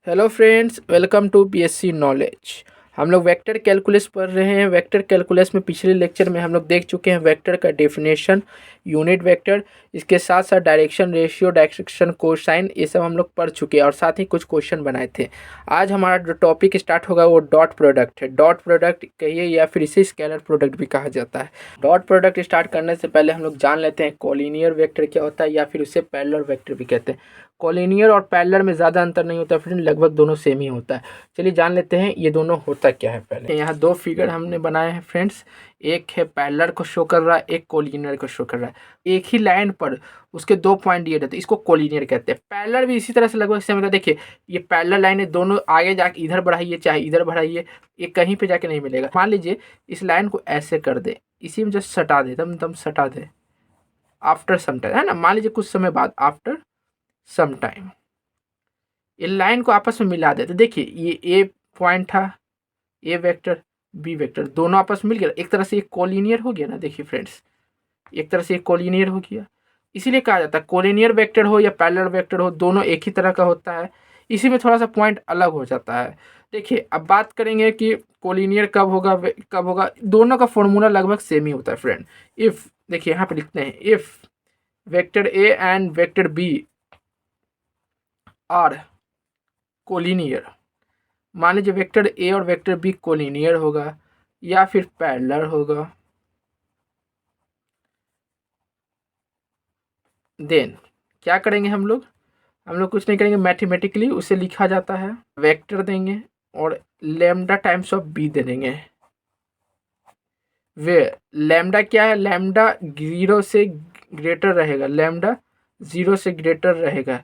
Hello friends, welcome to BSc knowledge. हम लोग vector calculus पढ़ रहे हैं। वेक्टर कैलकुलस में पिछले लेक्चर में हम लोग देख चुके हैं वेक्टर का डेफिनेशन, यूनिट वेक्टर, इसके साथ साथ डायरेक्शन रेशियो, डायरेक्शन कोसाइन, ये सब हम लोग पढ़ चुके हैं और साथ ही कुछ क्वेश्चन बनाए थे। आज हमारा जो टॉपिक स्टार्ट होगा वो डॉट प्रोडक्ट है। डॉट प्रोडक्ट कहिए या फिर इसे स्केलर प्रोडक्ट भी कहा जाता है। डॉट प्रोडक्ट स्टार्ट करने से पहले हम लोग जान लेते हैं कोलिनियर वेक्टर क्या होता है या फिर उसे पैरेलल वेक्टर भी कहते हैं। कोलिनियर और पैरेलल में ज़्यादा अंतर नहीं होता फ्रेंड, लगभग दोनों सेम ही होता है। चलिए जान लेते हैं ये दोनों होता क्या है। पहले यहाँ दो फिगर हमने बनाए हैं फ्रेंड्स, एक है पैरेलल को शो कर रहा है, एक कोलिनियर को शो कर रहा है। एक ही लाइन पर उसके दो पॉइंट दिए रहते हैं, इसको कोलिनियर कहते हैं। पैरेलल भी इसी तरह से लगभग सेम होता है। देखिए ये पैरेलल लाइन है, दोनों आगे जाके इधर बढ़ाइए चाहे इधर बढ़ाइए, ये कहीं पे जाके नहीं मिलेगा। मान लीजिए इस लाइन को ऐसे कर दे, इसी में जस्ट सटा दे, दम सटा दे आफ्टर सम टाइम, है ना। मान लीजिए कुछ समय बाद आफ्टर सम टाइम ये लाइन को आपस में मिला देते। देखिए ये ए पॉइंट था, ए वेक्टर बी वेक्टर दोनों आपस में मिल गया, एक तरह से ये कोलिनियर हो गया ना। देखिए फ्रेंड्स, एक तरह से ये कोलिनियर हो गया। इसीलिए कहा जाता है कोलिनियर वेक्टर हो या पैरेलल वेक्टर हो, दोनों एक ही तरह का होता है। इसी में थोड़ा सा पॉइंट अलग हो जाता है। देखिए अब बात करेंगे कि कोलिनियर कब होगा कब होगा। दोनों का फॉर्मूला लगभग सेम ही होता है फ्रेंड। इफ़, देखिए यहाँ पे लिखते हैं, if vector A and vector B are collinear. मान लीजिए वेक्टर ए और वेक्टर बी कोलिनियर होगा या फिर पैरेलल होगा, देन क्या करेंगे हम लोग कुछ नहीं करेंगे, मैथमेटिकली उसे लिखा जाता है। वेक्टर देंगे और लैम्डा टाइम्स ऑफ बी दे देंगे। वे लैम्डा क्या है, लैम्डा 0 से ग्रेटर रहेगा, लैम्डा 0 से ग्रेटर रहेगा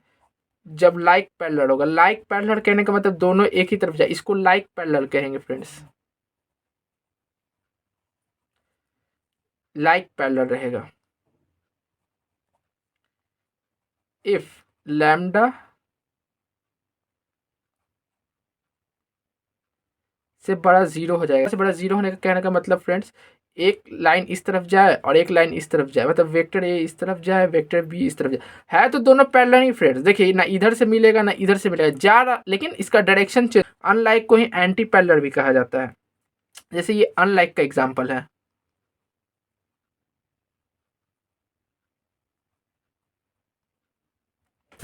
जब लाइक पैरेलल होगा। लाइक पैरेलल कहने का मतलब दोनों एक ही तरफ जाए, इसको लाइक पैरेलल कहेंगे फ्रेंड्स। लाइक पैरेलल रहेगा इफ लैम्डा से बड़ा 0 हो जाएगा। से बड़ा 0 होने का कहने का मतलब फ्रेंड्स, एक लाइन इस तरफ जाए और एक लाइन इस तरफ जाए, मतलब वेक्टर ए इस तरफ जाए, वेक्टर बी इस तरफ जाए, है तो दोनों पैरेलल ही फ्रेंड्स। देखिए ना इधर से मिलेगा ना इधर से मिलेगा, जा रहा लेकिन इसका डायरेक्शन चेंज। अनलाइक को ही एंटी पैरेलल भी कहा जाता है, जैसे ये अनलाइक का एग्जाम्पल है।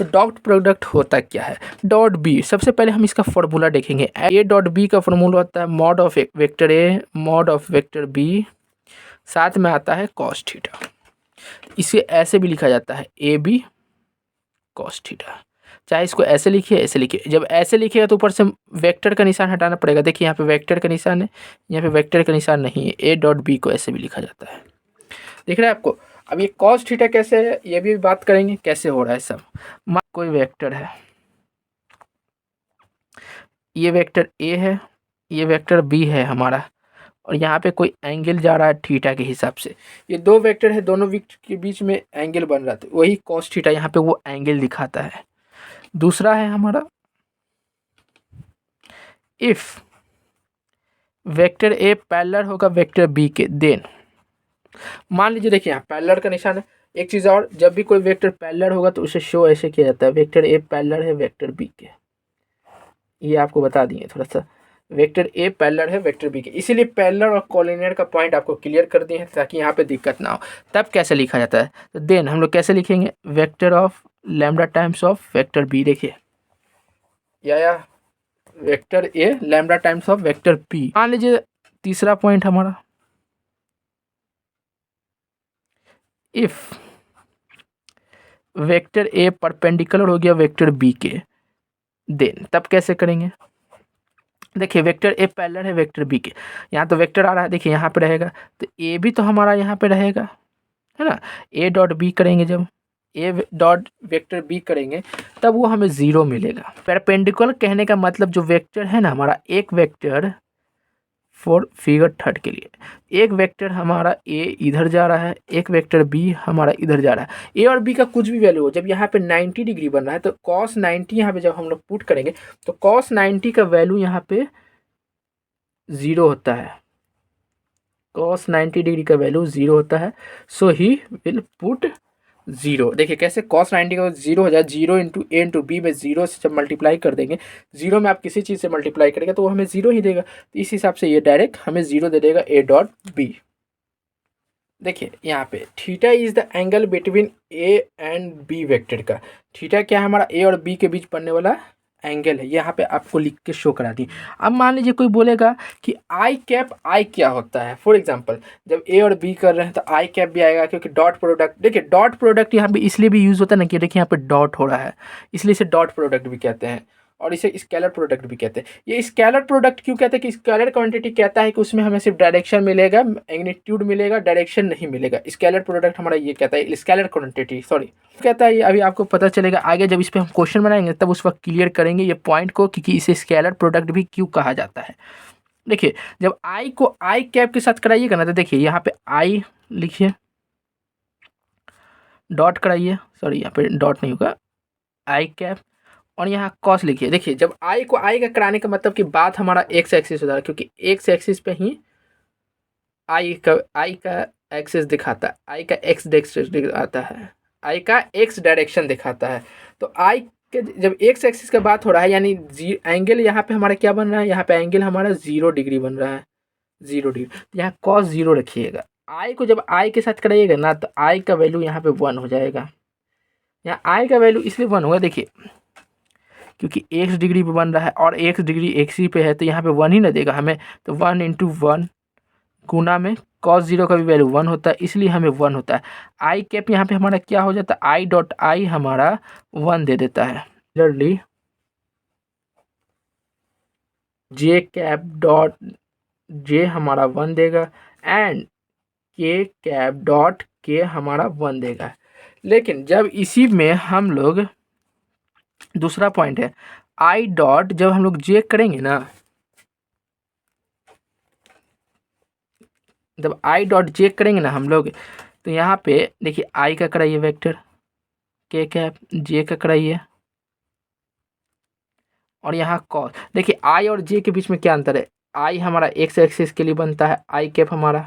तो डॉट प्रोडक्ट होता क्या है। डॉट बी, सबसे पहले हम इसका फॉर्मूला देखेंगे। ए डॉट बी का फॉर्मूला होता है mod of vector A mod of vector B, साथ में आता है कॉस थीटा। इसे ऐसे भी लिखा जाता है ए बी कॉस थीटा। चाहे इसको ऐसे लिखिए ऐसे लिखिए, जब ऐसे लिखिएगा तो ऊपर से वेक्टर का निशान हटाना पड़ेगा। देखिए यहाँ पे वेक्टर का निशान है, यहाँ पे वेक्टर का निशान नहीं है। ए डॉट बी को ऐसे भी लिखा जाता है, दिख रहा है आपको। अब ये कॉस थीटा कैसे है ये भी बात करेंगे, कैसे हो रहा है सब। कोई वेक्टर है, ये वेक्टर ए है, ये वेक्टर बी है हमारा, और यहाँ पे कोई एंगल जा रहा है थीटा के हिसाब से। ये दो वेक्टर है, दोनों वेक्टर के बीच में एंगल बन रहा था, वही कॉस थीटा यहाँ पे वो एंगल दिखाता है। दूसरा है हमारा इफ वेक्टर ए पैरेलल होगा वेक्टर बी के, देन मान लीजिए देखिए यहाँ पैरेलल का निशान है। एक चीज़ और, जब भी कोई वेक्टर पैरेलल होगा तो उसे शो ऐसे किया जाता है, वेक्टर ए पैरेलल है वेक्टर बी के। ये आपको बता दिए थोड़ा सा, वेक्टर ए पैरेलल है वेक्टर बी के, इसीलिए पैरेलल और कोलिनियर का पॉइंट आपको क्लियर कर दिए हैं ताकि यहाँ पे दिक्कत ना हो। तब कैसे लिखा जाता है, तो देन हम लोग कैसे लिखेंगे, vector of lambda times of vector B. देखिए या vector A lambda times of vector B. मान लीजिए तीसरा पॉइंट हमारा, इफ वेक्टर ए परपेंडिकुलर हो गया वेक्टर बी के, देन तब कैसे करेंगे। देखिए वेक्टर ए पैरेलल है वेक्टर बी के, यहाँ तो वेक्टर आ रहा है, देखिए यहाँ पे रहेगा तो ए भी तो हमारा यहाँ पे रहेगा, है ना। ए डॉट बी करेंगे, जब ए डॉट वेक्टर बी करेंगे तब वो हमें 0 मिलेगा। परपेंडिकुलर कहने का मतलब जो वेक्टर है ना हमारा, एक वेक्टर फॉर फिगर थर्ड के लिए, एक वेक्टर हमारा ए इधर जा रहा है, एक वेक्टर बी हमारा इधर जा रहा है। ए और बी का कुछ भी वैल्यू हो, जब यहाँ पे 90 डिग्री बन रहा है तो कॉस 90 यहाँ पे जब हम लोग पुट करेंगे तो कॉस 90 का वैल्यू यहाँ पे 0 होता है। कॉस 90 डिग्री का वैल्यू 0 होता है, सो ही विल पुट जीरो। देखिए कैसे cos 90 का जीरो हो जाए, जीरो इंटू ए इंटू बी में जीरो से जब मल्टीप्लाई कर देंगे, जीरो में आप किसी चीज़ से मल्टीप्लाई करेंगे तो वो हमें जीरो ही देगा, तो इस हिसाब से ये डायरेक्ट हमें जीरो दे देगा ए डॉट बी। देखिए यहाँ पे theta is the angle between A and B vector का, थीटा क्या है हमारा ए और बी के बीच बनने वाला एंगल है, यहाँ पे आपको लिख के शो करा दी। अब मान लीजिए कोई बोलेगा कि आई कैप आई क्या होता है, फॉर एग्जांपल जब ए और बी कर रहे हैं तो आई कैप भी आएगा, क्योंकि डॉट प्रोडक्ट, देखिए डॉट प्रोडक्ट यहाँ पे इसलिए भी यूज़ होता है ना कि देखिए यहाँ पे डॉट हो रहा है, इसलिए इसे डॉट प्रोडक्ट भी कहते हैं, और इसे स्केलर प्रोडक्ट भी कहते हैं। ये स्केलर प्रोडक्ट क्यों कहते हैं कि स्केलर क्वांटिटी कहता है कि उसमें हमें सिर्फ डायरेक्शन मिलेगा, मैग्नीट्यूड मिलेगा, डायरेक्शन नहीं मिलेगा। स्केलर प्रोडक्ट हमारा ये कहता है, स्केलर क्वांटिटी सॉरी कहता है। ये अभी आपको पता चलेगा आगे जब इस पर हम क्वेश्चन बनाएंगे तब उस वक्त क्लियर करेंगे ये पॉइंट को कि इसे स्केलर प्रोडक्ट भी क्यों कहा जाता है। देखिए जब आई को आई कैप के साथ कराइएगा ना, तो देखिए यहाँ पे आई लिखिए, डॉट कराइए, सॉरी यहाँ पे डॉट नहीं होगा, आई कैप, और यहाँ कॉस लिखिए। देखिए जब आई को आई का कराने का मतलब कि बात हमारा एक्स एक्सिस होता है, क्योंकि एक्स एक्सिस पे ही आई का एक्सिस दिखाता है, आई का एक्स डायरेक्शन दिखाता है, आई का एक्स डायरेक्शन दिखाता है। तो आई के जब एक्स एक्सिस का बात हो रहा है, यानी एंगल यहाँ पे हमारा क्या बन रहा है, यहाँ पे एंगल हमारा 0 डिग्री बन रहा है, 0 डिग्री। यहाँ कॉस 0 रखिएगा। आई को जब आई के साथ कराइएगा ना, तो आई का वैल्यू यहाँ पे 1 हो जाएगा। यहाँ आई का वैल्यू इसलिए 1 होगा, देखिए क्योंकि एक्स डिग्री पे बन रहा है और एक्स डिग्री एक्स ही पे है, तो यहाँ पे 1 ही ना देगा हमें, तो 1 इंटू 1 गुना में cos 0 का भी वैल्यू 1 होता है, इसलिए हमें 1 होता है। आई कैप यहाँ पे हमारा क्या हो जाता है, आई डॉट आई हमारा 1 दे देता है। सिमिलरली जे कैप डॉट जे हमारा 1 देगा, एंड के कैप डॉट के हमारा 1 देगा। लेकिन जब इसी में हम लोग दूसरा पॉइंट है आई डॉट, जब हम लोग जे करेंगे ना, जब आई डॉट जे करेंगे ना हम लोग, तो यहाँ पे देखिए आई का कराइए वेक्टर, के कैप जे का कराइए, और यहाँ कॉस। देखिए आई और जे के बीच में क्या अंतर है, आई हमारा एक्स एक्सिस के लिए बनता है आई कैप हमारा,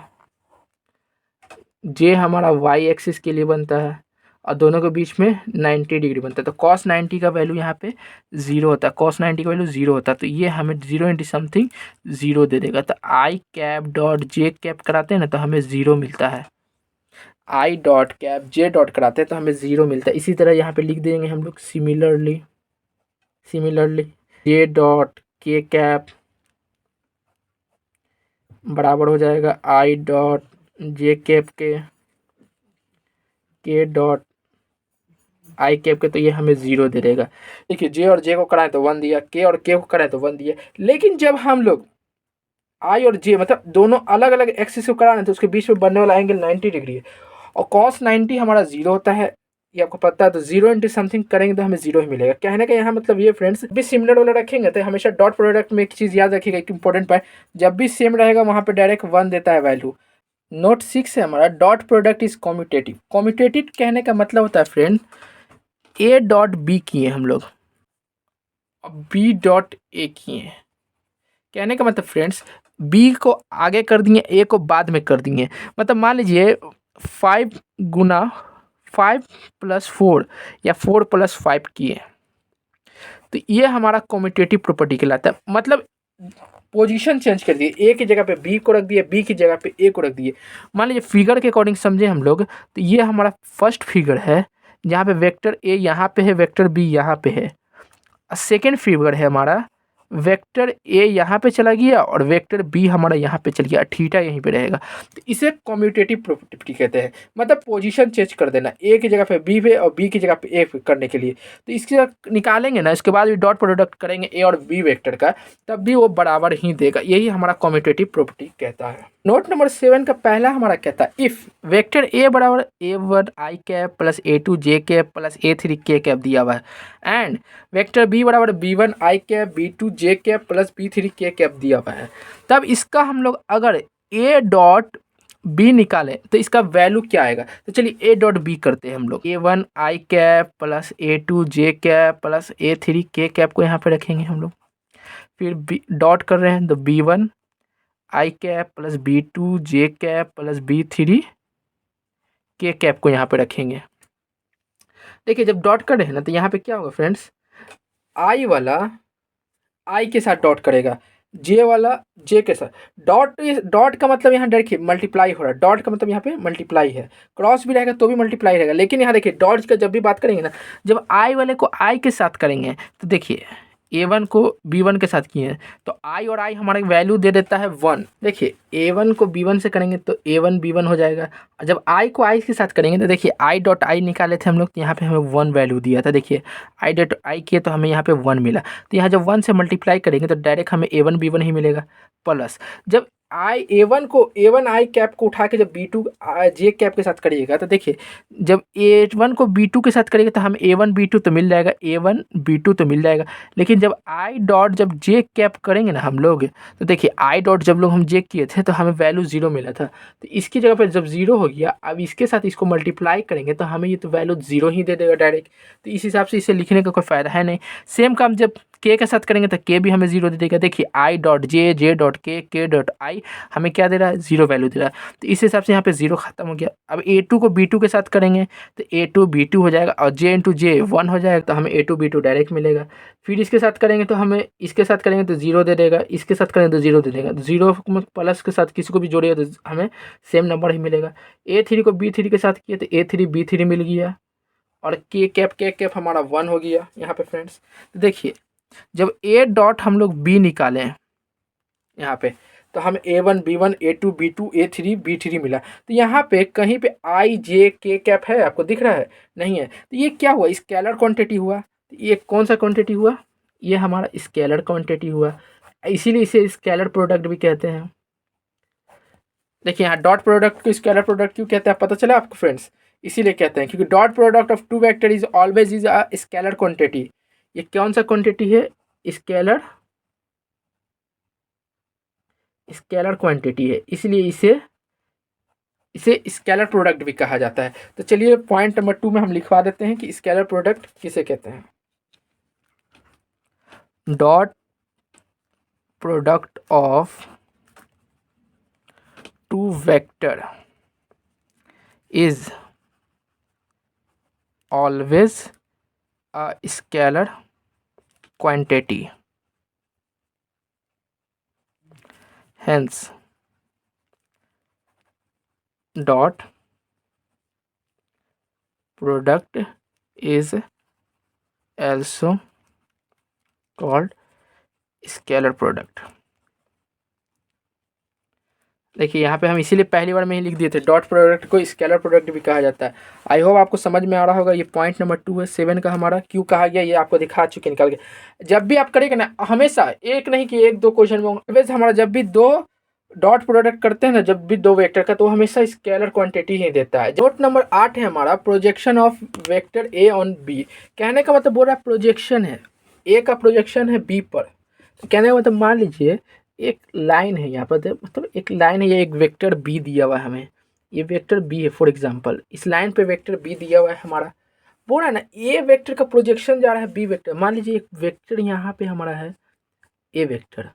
जे हमारा वाई एक्सिस के लिए बनता है, और दोनों के बीच में 90 डिग्री बनता है। तो cos 90 का वैल्यू यहाँ पे 0 होता है, cos 90 का वैल्यू 0 होता है, तो ये हमें 0 इंटू समथिंग 0 दे देगा। तो आई कैप डॉट जे कैप कराते हैं ना, तो हमें 0 मिलता है। I dot cap J dot कराते हैं तो हमें 0 मिलता है। इसी तरह यहाँ पे लिख देंगे हम लोग सिमिलरली जे डॉट के कैप बराबर हो जाएगा आई डॉट जे कैप के डॉट आई कैप के, तो ये हमें 0 दे देगा। देखिए जे और जे को कराएं तो 1 दिया, के और के को कराएं तो 1 दिया। लेकिन जब हम लोग आई और जे मतलब दोनों अलग अलग एक्सिस को करा रहे हैं तो उसके बीच में बनने वाला एंगल 90 डिग्री है, और cos 90 हमारा 0 होता है, ये आपको पता है। तो 0 इंटू समथिंग करेंगे तो हमें 0 ही मिलेगा। कहने का यहाँ मतलब ये फ्रेंड्स, भी सिमिलर वाला रखेंगे तो हमेशा डॉट प्रोडक्ट में एक चीज़ याद रखिएगा, एक इंपॉर्टेंट पॉइंट, जब भी सेम रहेगा वहाँ पे डायरेक्ट 1 देता है वैल्यू। नोट 6 है हमारा, dot product is commutative. Commutative कहने का मतलब होता है फ्रेंड, ए डॉट बी किए हम लोग और बी डॉट ए किए। कहने का मतलब फ्रेंड्स, बी को आगे कर दिए, ए को बाद में कर दिए। मतलब मान लीजिए 5 गुना 5 प्लस 4 या 4 प्लस 5 किए, तो ये हमारा कॉम्यूटेटिव प्रॉपर्टी कहलाता है। मतलब पोजीशन चेंज कर दिए, ए की जगह पे बी को रख दिए, बी की जगह पे ए को रख दिए। मान लीजिए फिगर के अकॉर्डिंग समझे हम लोग, तो ये हमारा फर्स्ट फिगर है जहाँ पे वेक्टर ए यहाँ पे है, वेक्टर बी यहाँ पे है। सेकेंड फिगर है हमारा, वेक्टर ए यहाँ पे चला गया और वेक्टर बी हमारा यहाँ पे चल गया, थीटा यहीं पे रहेगा। तो इसे कम्यूटेटिव प्रॉपर्टी कहते हैं। मतलब पोजीशन चेंज कर देना, ए की जगह पे बी पे और बी की जगह पे ए पे करने के लिए। तो इसके निकालेंगे ना, इसके बाद भी डॉट प्रोडक्ट करेंगे ए और बी वेक्टर का, तब भी वो बराबर ही देगा। यही हमारा कम्यूटेटिव प्रॉपर्टी कहता है। नोट नंबर 7 का पहला हमारा कहता है, इफ वेक्टर ए बराबर A1 आई कैप प्लस A2 जे कैप प्लस A3 के कैप दिया हुआ है, एंड वेक्टर बी बराबर B1 आई कैप B2 जे कैप प्लस B3 के कैप दिया हुआ है, तब इसका हम लोग अगर ए डॉट बी निकालें तो इसका वैल्यू क्या आएगा। तो चलिए ए डॉट बी करते हैं हम लोग। A1 आई कैप प्लस A2 जे कैप प्लस A3 के कैप को यहाँ पे रखेंगे हम लोग। फिर बी डॉट कर रहे हैं तो B1 आई कैप प्लस B2 जे कैप प्लस B3 के कैप को यहाँ पे रखेंगे। देखिए जब डॉट कर रहे हैं ना तो यहाँ पे क्या होगा फ्रेंड्स, आई वाला आई के साथ डॉट करेगा, जे वाला जे के साथ डॉट। डॉट का मतलब यहाँ देखिए मल्टीप्लाई हो रहा है, डॉट का मतलब यहाँ पे मल्टीप्लाई है, क्रॉस भी रहेगा तो भी मल्टीप्लाई रहेगा। लेकिन यहाँ देखिए डॉट का जब भी बात करेंगे ना, जब आई वाले को आई के साथ करेंगे तो देखिए A1 को B1 के साथ किए हैं तो आई और आई हमारा वैल्यू दे देता है 1। देखिए A1 को B1 से करेंगे तो A1 B1 हो जाएगा। जब आई को आई के साथ करेंगे तो देखिए आई डॉट आई निकाले थे हम लोग, तो यहाँ पे हमें 1 वैल्यू दिया था। देखिए आई डॉट आई किए तो हमें यहाँ पे 1 मिला। तो यहाँ जब 1 से मल्टीप्लाई करेंगे तो डायरेक्ट हमें A1 B1 ही मिलेगा। प्लस जब आई A1 आई कैप को उठा के जब B2 जे कैप के साथ करिएगा तो देखिए जब A1 को B2 के साथ करिएगा तो हमें A1 B2 तो मिल जाएगा, A1 B2 तो मिल जाएगा। लेकिन जब आई डॉट जब जे कैप करेंगे ना हम लोग, तो देखिए आई डॉट जब लोग हम जे किए थे तो हमें वैल्यू 0 मिला था। तो इसकी जगह पर जब 0 हो गया, अब इसके साथ इसको मल्टीप्लाई करेंगे तो हमें ये तो वैल्यू 0 ही दे देगा डायरेक्ट। तो इस हिसाब से इसे लिखने का कोई फ़ायदा है नहीं। सेम काम जब के साथ करेंगे तो के भी हमें 0 दे देगा। देखिए I dot J, J dot के डॉट आई हमें क्या दे रहा है, 0 वैल्यू दे रहा है। तो इस हिसाब से यहाँ पे 0 खत्म हो गया। अब A2 को B2 के साथ करेंगे तो A2 B2 हो जाएगा और J इंटू जे 1 हो जाएगा, तो हमें A2 B2 डायरेक्ट मिलेगा। फिर इसके साथ करेंगे तो हमें इसके साथ करेंगे तो 0 दे देगा, इसके साथ करेंगे तो 0 दे देगा। तो 0 में प्लस के साथ किसी को भी जोड़िएगा तो हमें सेम नंबर ही मिलेगा। A3 को B3 के साथ किया तो A3 B3 मिल गया और के कैप हमारा 1 हो गया यहाँ पे फ्रेंड्स। तो देखिए जब A डॉट हम लोग B निकालें यहाँ पे तो हमें A1 B1 A2 B2 A3 B3 मिला। तो यहाँ पे कहीं पे आई जे के कैप है, आपको दिख रहा है? नहीं है। तो ये क्या हुआ, स्केलर क्वांटिटी हुआ। तो ये कौन सा क्वांटिटी हुआ, ये हमारा स्केलर क्वांटिटी हुआ, इसीलिए इसे स्केलर प्रोडक्ट भी कहते हैं। देखिए यहाँ डॉट प्रोडक्ट को स्केलर प्रोडक्ट क्यों कहते हैं पता चला आपको फ्रेंड्स? इसीलिए कहते हैं क्योंकि dot product of two vector is always is a scalar quantity. ये कौन सा क्वांटिटी है, स्केलर स्केलर क्वांटिटी है, इसलिए इसे इसे स्केलर प्रोडक्ट भी कहा जाता है। तो चलिए पॉइंट नंबर 2 में हम लिखवा देते हैं कि स्केलर प्रोडक्ट किसे कहते हैं। Dot product of two vector is always a scalar quantity, hence dot product is also called scalar product। देखिए यहाँ पे हम इसीलिए पहली बार में ही लिख दिए थे डॉट प्रोडक्ट को स्केलर प्रोडक्ट भी कहा जाता है। आई होप आपको समझ में आ रहा होगा। ये पॉइंट नंबर 2 है, 7 का हमारा क्यों कहा गया ये आपको दिखा चुके निकाल के। जब भी आप करेंगे ना, हमेशा एक नहीं कि एक दो क्वेश्चन में ऑलवेज हमारा जब भी दो डॉट प्रोडक्ट करते हैं ना, जब भी दो वेक्टर का, तो हमेशा स्केलर क्वांटिटी ही देता है। नोट नंबर 8 है हमारा projection of vector A on B. कहने का मतलब बोल रहा है प्रोजेक्शन है, ए का प्रोजेक्शन है बी पर। कहने का मतलब मान लीजिए एक लाइन है यहाँ पर, मतलब एक लाइन है, ये एक वेक्टर बी दिया हुआ है हमें, ये वेक्टर बी है फॉर एग्जांपल, इस लाइन पे वेक्टर बी दिया हुआ है हमारा। बोल रहा है ना ए वेक्टर का प्रोजेक्शन जा रहा है बी वेक्टर। मान लीजिए एक वेक्टर यहाँ पे हमारा है ए वेक्टर,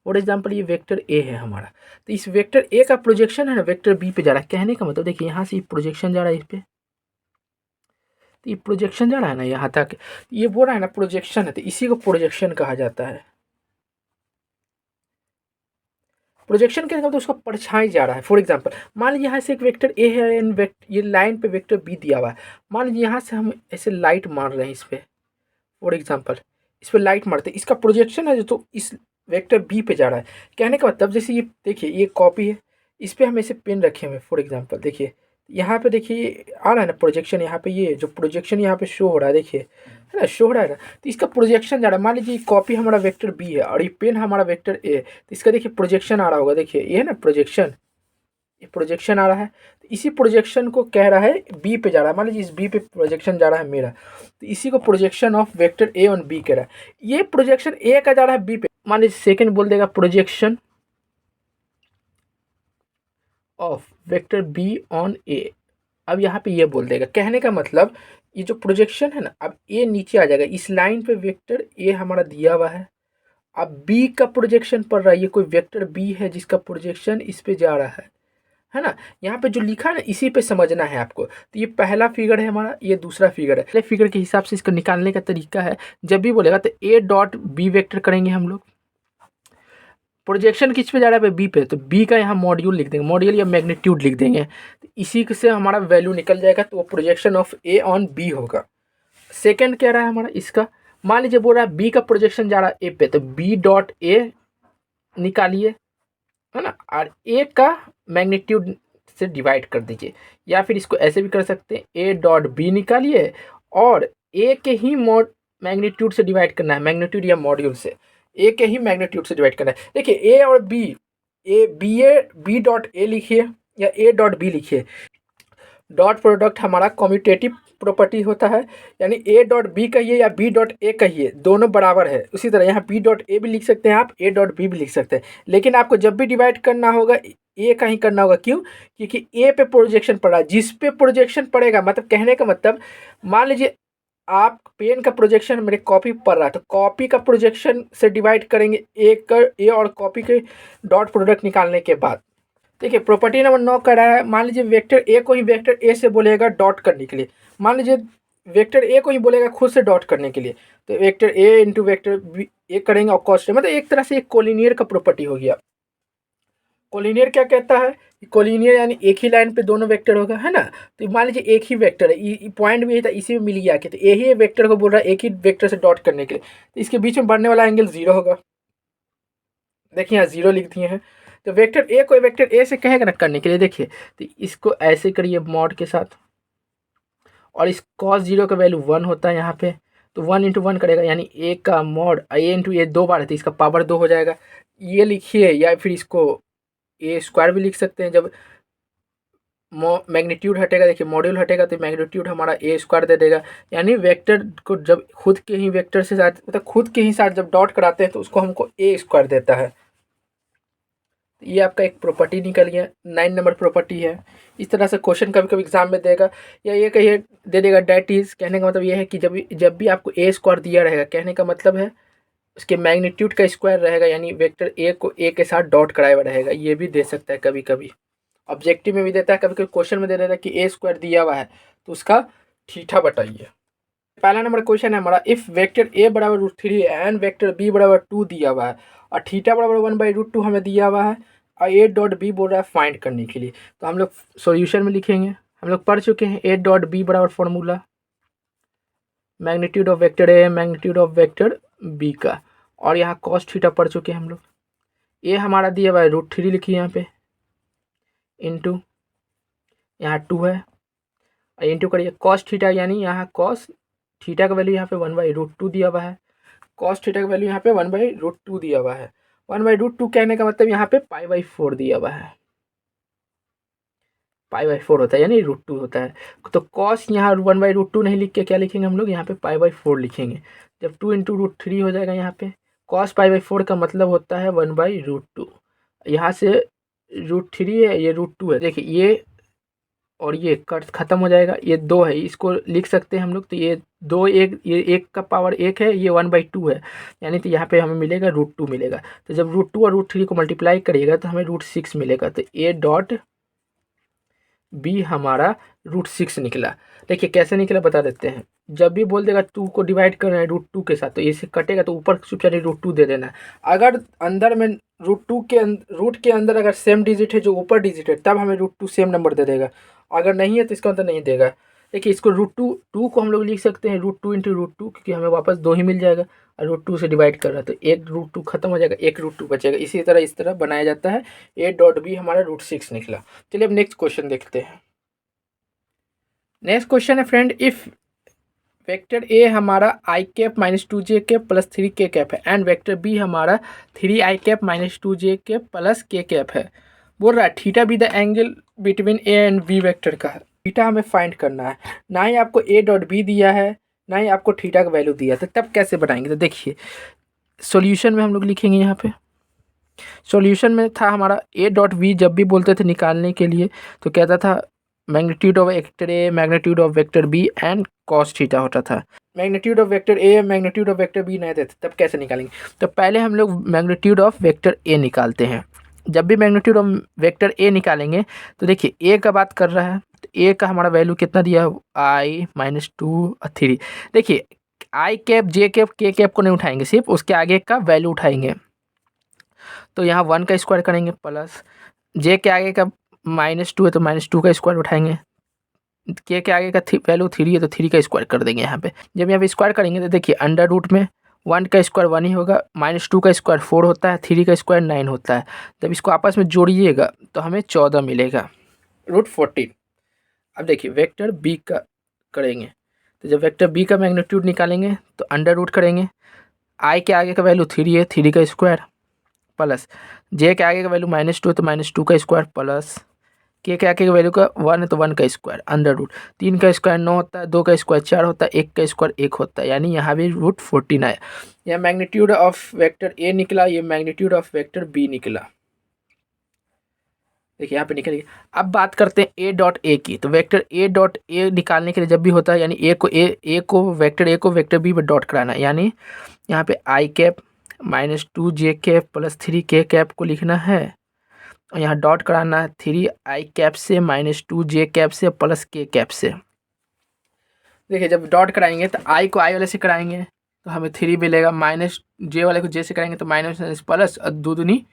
फॉर एग्जांपल ये वेक्टर ए है हमारा, तो इस वेक्टर ए का प्रोजेक्शन है ना वेक्टर बी पे जा रहा है। कहने का मतलब देखिए यहाँ से ये प्रोजेक्शन जा रहा है इस पे, तो ये प्रोजेक्शन जा रहा है ना यहाँ तक, ये बोल रहा है ना प्रोजेक्शन है, तो इसी को प्रोजेक्शन कहा जाता है। प्रोजेक्शन के मतलब तो उसका परछाई जा रहा है। फॉर एग्जांपल मान लीजिए यहाँ से एक वेक्टर ए है एंड ये लाइन पे वेक्टर बी दिया हुआ है। मान लीजिए यहाँ से हम ऐसे लाइट मार रहे हैं इस पे, फॉर एग्जांपल इस पे लाइट मारते हैं, इसका प्रोजेक्शन है जो तो इस वेक्टर बी पे जा रहा है। कहने का मतलब जैसे ये देखिए ये कॉपी है, इस पे हम ऐसे पेन रखे हुए फॉर एग्जांपल, देखिए यहाँ पे देखिए आ रहा है ना प्रोजेक्शन, यहाँ पे ये जो प्रोजेक्शन यहाँ पे शो हो रहा है देखिए, है ना, शो हो रहा है ना, तो इसका प्रोजेक्शन जा रहा है। मान लीजिए कॉपी हमारा वेक्टर बी है और ये पेन हमारा वेक्टर ए, तो इसका देखिए प्रोजेक्शन आ रहा होगा, देखिए ये है ना प्रोजेक्शन, ये प्रोजेक्शन आ रहा है, तो इसी प्रोजेक्शन को कह रहा है बी पे जा रहा है। मान लीजिए इस बी पे प्रोजेक्शन जा रहा है मेरा, तो इसी को projection of vector A on B कह रहा है। ये प्रोजेक्शन ए का जा रहा है बी पे, मान लीजिए सेकेंड बोल देगा projection of vector B on A. अब यहाँ पे ये बोल देगा, कहने का मतलब ये जो प्रोजेक्शन है ना, अब ए नीचे आ जाएगा, इस लाइन पे वेक्टर ए हमारा दिया हुआ है, अब बी का प्रोजेक्शन पड़ रहा है, ये कोई वेक्टर बी है जिसका प्रोजेक्शन इस पे जा रहा है। है ना। यहाँ पे जो लिखा है ना इसी पे समझना है आपको। तो ये पहला फिगर है हमारा, ये दूसरा फिगर है। पहले फिगर के हिसाब से इसको निकालने का तरीका है, जब भी बोलेगा तो ए डॉट बी वेक्टर करेंगे हम लोग। प्रोजेक्शन किस पे जा रहा है, बी पे, तो बी का यहाँ मॉड्यूल लिख देंगे, मॉड्यूल या मैग्नीट्यूड लिख देंगे। तो इसी से हमारा वैल्यू निकल जाएगा, तो वो projection of A on B होगा। सेकंड कह रहा है हमारा इसका, मान लीजिए बोल रहा है बी का प्रोजेक्शन जा रहा है ए पे, तो बी डॉट ए निकालिए, है ना, और ए का मैग्नीट्यूड से डिवाइड कर दीजिए। या फिर इसको ऐसे भी कर सकते हैं, ए डॉट बी निकालिए और ए के ही मैग्नीट्यूड से डिवाइड करना है, मैग्नीट्यूड या मॉड्यूल से, ए के ही मैग्नीट्यूड से डिवाइड करना है। देखिए ए और बी, बी डॉट ए लिखिए या ए डॉट बी लिखिए। डॉट प्रोडक्ट हमारा कम्यूटेटिव प्रॉपर्टी होता है, यानी ए डॉट बी कहिए या बी डॉट ए कहिए, दोनों बराबर है। उसी तरह यहाँ बी डॉट ए भी लिख सकते हैं आप, ए डॉट बी भी लिख सकते हैं, लेकिन आपको जब भी डिवाइड करना होगा ए का ही करना होगा। क्यों? क्योंकि ए पे प्रोजेक्शन पड़ा है, जिस पे प्रोजेक्शन पड़ेगा, मतलब कहने का मतलब, मान लीजिए आप पेन का प्रोजेक्शन मेरे कॉपी पर रहा है, तो कॉपी का प्रोजेक्शन से डिवाइड करेंगे ए और कॉपी के डॉट प्रोडक्ट निकालने के बाद। देखिए प्रॉपर्टी नंबर 9 कर रहा है, मान लीजिए वेक्टर ए को ही वेक्टर ए से बोलेगा डॉट करने के लिए, मान लीजिए वेक्टर ए को ही बोलेगा खुद से डॉट करने के लिए, तो vector A into vector B A करेंगे और कॉस्ट, मतलब एक तरह से एक कोलिनियर का प्रॉपर्टी हो गया। कोलिनियर क्या कहता है? कोलिनियर यानी एक ही लाइन पे दोनों वेक्टर होगा, है ना। तो मान लीजिए एक ही वेक्टर है, पॉइंट भी है, तो इसी में मिल गया कि तो यही वेक्टर को बोल रहा है एक ही वेक्टर से डॉट करने के लिए, तो इसके बीच में बढ़ने वाला एंगल 0 होगा। देखिए यहाँ 0 लिख दिए हैं। तो वेक्टर ए को वेक्टर ए से कहेगा ना करने के लिए, देखिए तो इसको ऐसे करिए मॉड के साथ, और इस cos 0 का वैल्यू 1 होता है यहाँ पे, तो 1 इंटू 1 करेगा, यानी ए का मॉड ए इंटू ए 2 बार है, तो इसका पावर 2 हो जाएगा। ये लिखिए, या फिर इसको ए स्क्वायर भी लिख सकते हैं। जब मैग्नीट्यूड हटेगा, देखिए मॉड्यूल हटेगा, तो मैग्नीट्यूड हमारा ए स्क्वायर दे देगा। यानी वेक्टर को जब खुद के ही वेक्टर से साथ, मतलब खुद के ही साथ जब डॉट कराते हैं तो उसको हमको ए स्क्वायर देता है। ये आपका एक प्रॉपर्टी निकल गया, 9 नंबर प्रॉपर्टी है। इस तरह से क्वेश्चन कभी कभी एग्जाम में देगा, या ये कहिए दे देगा डैट इज, कहने का मतलब ये है कि जब भी आपको ए स्क्वायर दिया रहेगा, कहने का मतलब है उसके मैग्नीट्यूड का स्क्वायर रहेगा, यानी वेक्टर ए को ए के साथ डॉट कराया हुआ रहेगा। ये भी दे सकता है कभी कभी, ऑब्जेक्टिव में भी देता है, कभी कभी क्वेश्चन में दे देता है कि ए स्क्वायर दिया हुआ है तो उसका थीटा बताइए। पहला नंबर क्वेश्चन है हमारा, इफ वेक्टर ए बराबर √3 एंड वेक्टर बी बराबर 2 दिया हुआ है और थीटा बराबर 1/√2 हमें दिया हुआ है, और ए डॉट बी बोल रहा है फाइंड करने के लिए। तो हम लोग सॉल्यूशन में लिखेंगे, हम लोग पढ़ चुके हैं ए डॉट बी बराबर formula magnitude of vector A magnitude of vector B का, और यहाँ कॉस थीटा पढ़ चुके हैं हम लोग। ए हमारा दिया हुआ है √3 लिखिए यहाँ पे, इंटू यहाँ 2 है, इंटू करिए कॉस थीटा, यानी यहाँ कॉस थीटा का वैल्यू यहाँ पे 1/√2 दिया हुआ है, कॉस थीटा का वैल्यू यहाँ पे 1/√2 दिया हुआ है। 1/√2 कहने का मतलब यहाँ पे π/4 दिया हुआ है, π/4 होता है, यानी √2 होता है। तो कॉस यहाँ 1/√2 नहीं लिख के क्या लिखेंगे हम लोग, यहाँ पे π/4 लिखेंगे। जब 2 इंटू √3 हो जाएगा यहाँ पे, कॉस π/4 का मतलब होता है 1/√2। यहाँ से √3 है, ये √2 है, देखिए ये और ये कट खत्म हो जाएगा, ये 2 है, इसको लिख सकते हैं हम लोग। तो ये 2 एक, ये 1 का पावर 1 है, ये 1/2 है, यानी तो यहाँ पे हमें मिलेगा √2 मिलेगा। तो जब √2 और √3 को मल्टीप्लाई करिएगा तो हमें √6 मिलेगा। तो ए डॉट बी हमारा √6 निकला। देखिए कैसे निकला बता देते हैं, जब भी बोल देगा 2 को डिवाइड करना है √2 के साथ, तो इसे कटेगा तो ऊपर चुप चाहे √2 दे देना है। अगर अंदर में √2 के रूट के अंदर अगर सेम डिजिट है जो ऊपर डिजिट है, तब हमें √2 सेम नंबर दे देगा, अगर नहीं है तो इसका अंदर नहीं देगा। देखिए इसको √2 को हम लोग लिख सकते हैं √2 इंटू √2, क्योंकि हमें वापस 2 ही मिल जाएगा, और √2 से डिवाइड कर रहा है तो एक √2 खत्म हो जाएगा, एक √2 बचेगा। इसी तरह इस तरह बनाया जाता है। ए डॉट बी हमारा √6 निकला। चलिए अब नेक्स्ट क्वेश्चन देखते हैं। नेक्स्ट क्वेश्चन है फ्रेंड, इफ वेक्टर ए हमारा i cap -2j cap plus 3k cap है एंड वेक्टर बी हमारा 3i cap -2j cap plus k cap है, बोल रहा है theta B the angle between A and B vector का। Theta हमें find करना है, ना ही आपको ए डॉट बी दिया है, ना ही आपको थीटा का वैल्यू दिया, तो तब कैसे बनाएंगे। तो देखिए सॉल्यूशन में हम लोग लिखेंगे, यहाँ पे सॉल्यूशन में था हमारा ए डॉट बी, जब भी बोलते थे निकालने के लिए तो कहता था magnitude of vector A magnitude of vector B and cos theta होता था। Magnitude of vector A magnitude of vector B नहीं देते, तब कैसे निकालेंगे। तो पहले हम लोग मैग्नीट्यूड ऑफ वेक्टर ए निकालते हैं। जब भी मैग्नीट्यूड ऑफ वेक्टर ए निकालेंगे तो देखिए ए का बात कर रहा है, तो ए का हमारा वैल्यू कितना दिया है, आई -2 3। देखिए आई कैप जे कैप के कैप को नहीं उठाएंगे, सिर्फ उसके आगे का वैल्यू उठाएंगे। तो यहाँ 1 का स्क्वायर करेंगे प्लस जे के आगे का -2 है तो -2 का स्क्वायर उठाएंगे, के आगे का वैल्यू 3 है तो 3 का स्क्वायर कर देंगे यहाँ पे। जब यहाँ पे स्क्वायर करेंगे तो देखिए अंडर रूट में 1 का स्क्वायर 1 ही होगा, -2 का स्क्वायर 4 होता है, 3 का स्क्वायर 9 होता है। जब इसको आपस में जोड़िएगा तो हमें 14 मिलेगा, √14। अब देखिए वेक्टर बी का करेंगे, तो जब वेक्टर बी का मैग्नीट्यूड निकालेंगे तो अंडर रूट करेंगे, आई के आगे का वैल्यू 3 है, 3 का स्क्वायर प्लस जे के आगे का वैल्यू -2 है तो -2 का स्क्वायर प्लस के आगे का वैल्यू का 1 है तो 1 का स्क्वायर अंडर रूट, 3 का स्क्वायर 9 होता है, 2 का स्क्वायर 4 होता है, 1 का स्क्वायर 1 होता है, यानी यहाँ भी √14 आया। यह मैग्नीट्यूड ऑफ वेक्टर ए निकला, ये मैग्नीट्यूड ऑफ वेक्टर बी निकला। देखिए यहाँ पे निकल गया। अब बात करते हैं ए डॉट ए की, तो वेक्टर ए डॉट ए निकालने के लिए जब भी होता है, यानी वेक्टर बी में डॉट कराना है, यानी यहाँ पे आई कैप -2 जे कैप प्लस 3 के कैप को लिखना है, और यहाँ डॉट कराना है 3 आई कैप से -2 जे कैप से प्लस के कैप से। देखिए जब डॉट कराएंगे तो आई को आई वाले से कराएंगे तो हमें 3 मिलेगा, माइनस जे वाले को जे से कराएंगे तो माइनस प्लस और 2 दूनी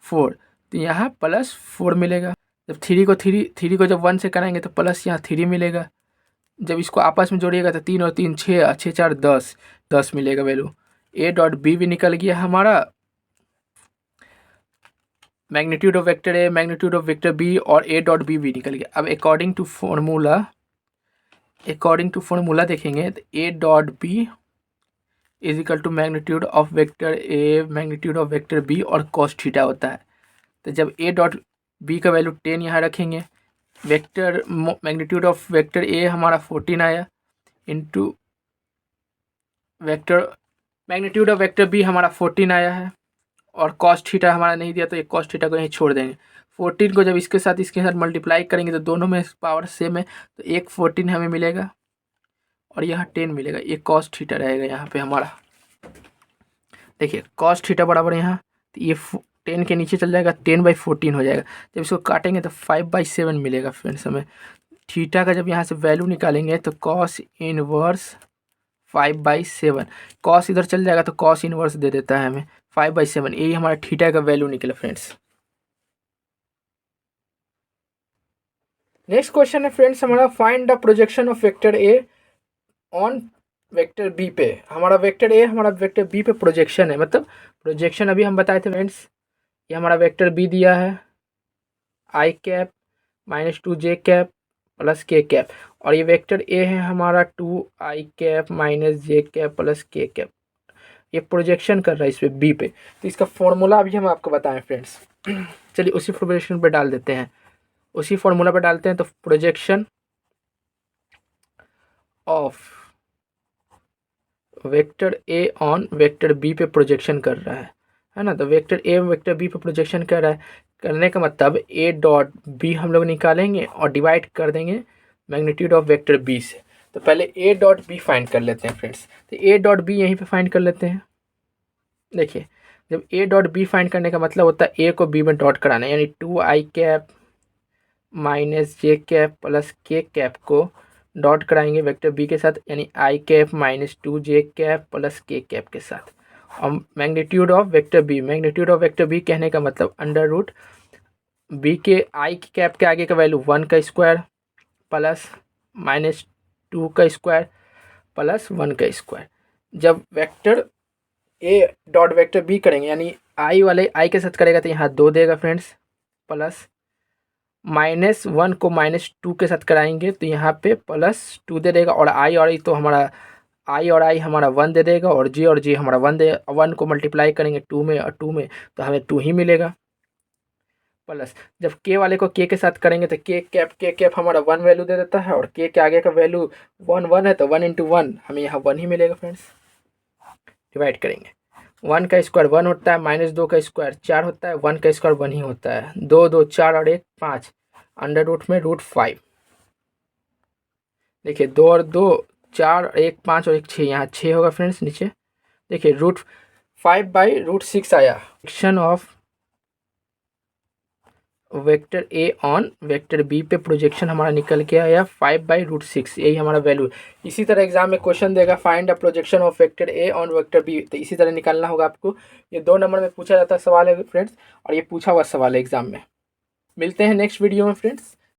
4, तो यहाँ +4 मिलेगा। जब 3 को जब 1 से कराएंगे तो प्लस यहाँ 3 मिलेगा। जब इसको आपस में जोड़िएगा तो 3 और 3 6, 6 4 10 मिलेगा वैल्यू। ए डॉट बी भी निकल गया हमारा, magnitude of vector A, magnitude of vector B और ए डॉट बी भी निकल गया। अब अकॉर्डिंग टू फॉर्मूला देखेंगे तो A dot B is equal to magnitude of vector A magnitude of vector B और कॉस थीटा होता है। तो जब ए डॉट बी का वैल्यू 10 यहाँ रखेंगे, vector magnitude of vector A हमारा 14 आया, into vector magnitude of vector B हमारा 14 आया है, और कॉस थीटा हमारा नहीं दिया तो ये कॉस थीटा को यहीं छोड़ देंगे। 14 को जब इसके साथ मल्टीप्लाई करेंगे तो दोनों में पावर सेम है, तो एक 14 हमें मिलेगा और यहाँ 10 मिलेगा, ये कॉस थीटा रहेगा यहाँ पे हमारा। देखिए कॉस थीटा बराबर यहाँ, तो ये 10 के नीचे चल जाएगा, 10/14 हो जाएगा। जब इसको काटेंगे तो 5/7 मिलेगा फ्रेंड्स हमें। थीटा का जब यहाँ से वैल्यू निकालेंगे तो कॉस इनवर्स 5/7, कॉस इधर चल जाएगा तो कॉस इनवर्स दे देता है हमें 5/7, यही हमारा थीटा का वैल्यू निकला फ्रेंड्स। नेक्स्ट क्वेश्चन है फ्रेंड्स हमारा, find the projection of vector A on vector B पे। हमारा वेक्टर बी पे प्रोजेक्शन है, मतलब प्रोजेक्शन अभी हम बताए थे फ्रेंड्स। ये हमारा वेक्टर बी दिया है, आई कैप -2 जे कैप प्लस के कैप, और ये वेक्टर ए है हमारा 2 आई कैप -j कैप प्लस के कैप। ये प्रोजेक्शन कर रहा है इस पे बी पे, तो इसका फॉर्मूला अभी हम आपको बताएं फ्रेंड्स। चलिए उसी प्रोजेक्शन पे डाल देते हैं, उसी फॉर्मूला पे डालते हैं। तो projection of vector A on vector B पे प्रोजेक्शन कर रहा है ना। तो वेक्टर ए वेक्टर बी पे प्रोजेक्शन कर रहा है, करने का मतलब ए डॉट बी हम लोग निकालेंगे और डिवाइड कर देंगे मैग्नीट्यूड ऑफ वेक्टर बी से। तो पहले ए डॉट बी फाइंड कर लेते हैं फ्रेंड्स, तो ए डॉट बी यहीं पे फाइंड कर लेते हैं। देखिए जब ए डॉट बी फाइंड करने का मतलब होता है ए को बी में डॉट कराना, यानी 2 आई कैप -j कैप प्लस के कैप को डॉट कराएंगे वेक्टर बी के साथ, यानी आई कैप -2 जे कैप प्लस के कैप के साथ। और मैग्नीट्यूड ऑफ वेक्टर बी कहने का मतलब अंडर रूट बी के आई की कैप के आगे का वैल्यू 1 का स्क्वायर प्लस -2 का स्क्वायर प्लस 1 का स्क्वायर। जब vector A dot vector B करेंगे, यानी आई के साथ करेगा तो यहाँ 2 देगा फ्रेंड्स, प्लस -1 को -2 के साथ कराएंगे तो यहाँ पे +2 दे देगा, और आई और आई हमारा 1 दे देगा, और जे हमारा 1 दे, 1 को मल्टीप्लाई करेंगे 2 में और 2 में तो हमें 2 ही मिलेगा। प्लस जब के वाले को के साथ करेंगे तो के कैप हमारा 1 वैल्यू दे देता है, और के आगे का वैल्यू 1 है तो 1 × 1 हमें यहाँ 1 ही मिलेगा फ्रेंड्स। डिवाइड करेंगे, 1 का स्क्वायर 1 होता है, -2 का स्क्वायर 4 होता है, 1 का स्क्वायर 1 ही होता है, 2 2 4 और 1 5, अंडर रूट में √5। देखिए 2 और 2 4 और 1 5 और 1 6, यहाँ 6 होगा फ्रेंड्स नीचे। देखिए √5/√6 आया। Section of vector A on vector B पे प्रोजेक्शन हमारा निकल के आया 5/√6, यही हमारा वैल्यू। इसी तरह एग्जाम में क्वेश्चन देगा find a projection of vector A on vector B, तो इसी तरह निकालना होगा आपको। ये 2 नंबर में पूछा जाता सवाल है फ्रेंड्स, और ये पूछा हुआ सवाल है एग्जाम में। मिलते हैं नेक्स्ट वीडियो में फ्रेंड्स।